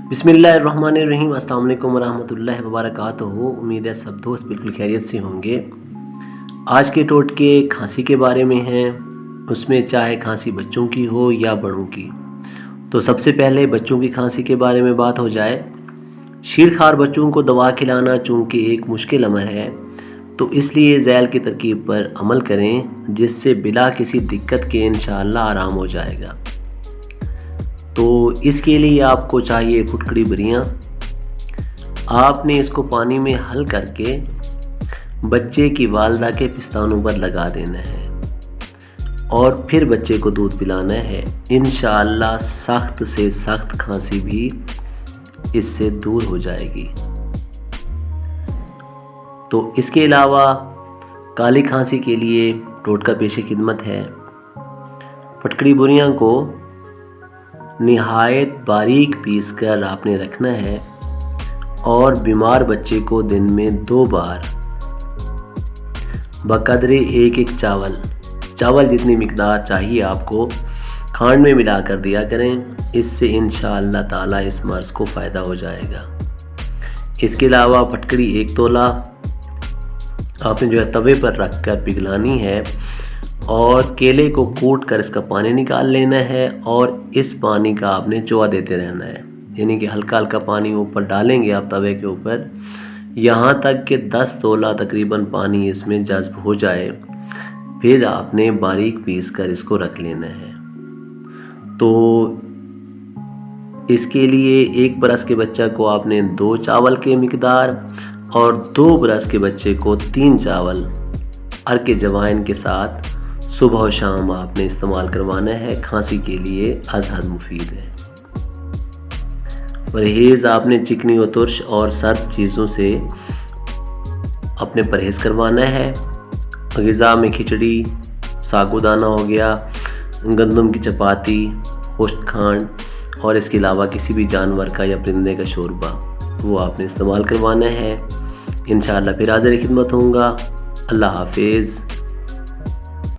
बिस्मिल्लाहिर्रहमानिर्रहीम। अस्सलाम वालेकुम वरहमतुल्लाहि वबरकातुहू। उम्मीद है सब दोस्त बिल्कुल खैरियत से होंगे। आज के टोटके खांसी के बारे में हैं, उसमें चाहे खांसी बच्चों की हो या बड़ों की। तो सबसे पहले बच्चों की खांसी के बारे में बात हो जाए। शीरखार बच्चों को दवा खिलाना चूँकि एक मुश्किल अमल है, तो इसलिए ज़ैल की तरकीब पर अमल करें, जिससे बिला किसी दिक्कत के इंशाअल्लाह आराम हो जाएगा। तो इसके लिए आपको चाहिए फुटकड़ी बरियाँ। आपने इसको पानी में हल करके बच्चे की वालदा के पिस्तानों पर लगा देना है और फिर बच्चे को दूध पिलाना है। इंशाअल्लाह सख्त से सख्त खांसी भी इससे दूर हो जाएगी। तो इसके अलावा काली खांसी के लिए टोटका पेश खिदमत है। फटकड़ी बुरियाँ को निहायत बारीक पीस कर आपने रखना है और बीमार बच्चे को दिन में 2 बार बकदरे एक चावल जितनी मिकदार चाहिए आपको खांड में मिला कर दिया करें। इससे इंशाअल्लाह ताला इस मर्ज़ को फ़ायदा हो जाएगा। इसके अलावा फटकड़ी 1 तोला आपने तवे पर रख कर पिघलानी है और केले को कूट कर इसका पानी निकाल लेना है और इस पानी का आपने चोआ देते रहना है, यानी कि हल्का हल्का पानी ऊपर डालेंगे आप तवे के ऊपर, यहाँ तक कि 10 तोला तकरीबन पानी इसमें जज्ब हो जाए। फिर आपने बारीक पीस कर इसको रख लेना है। तो इसके लिए 1 बरस के बच्चा को आपने 2 चावल के मिकदार और 2 बरस के बच्चे को 3 चावल अर्क जवाइन के साथ सुबह और शाम आपने इस्तेमाल करवाना है। खांसी के लिए अज़हद मुफीद है। परहेज़ आपने चिकनी और तुर्श और सर्द चीज़ों से अपने परहेज़ करवाना है। ग़िज़ा में खिचड़ी, सागुदाना हो गया, गंदम की चपाती, खुश्क खांड और इसके अलावा किसी भी जानवर का या परिंदे का शोरबा वो आपने इस्तेमाल करवाना है। इंशाअल्लाह फिर हाज़िर खिदमत होऊंगा। अल्लाह हाफिज़।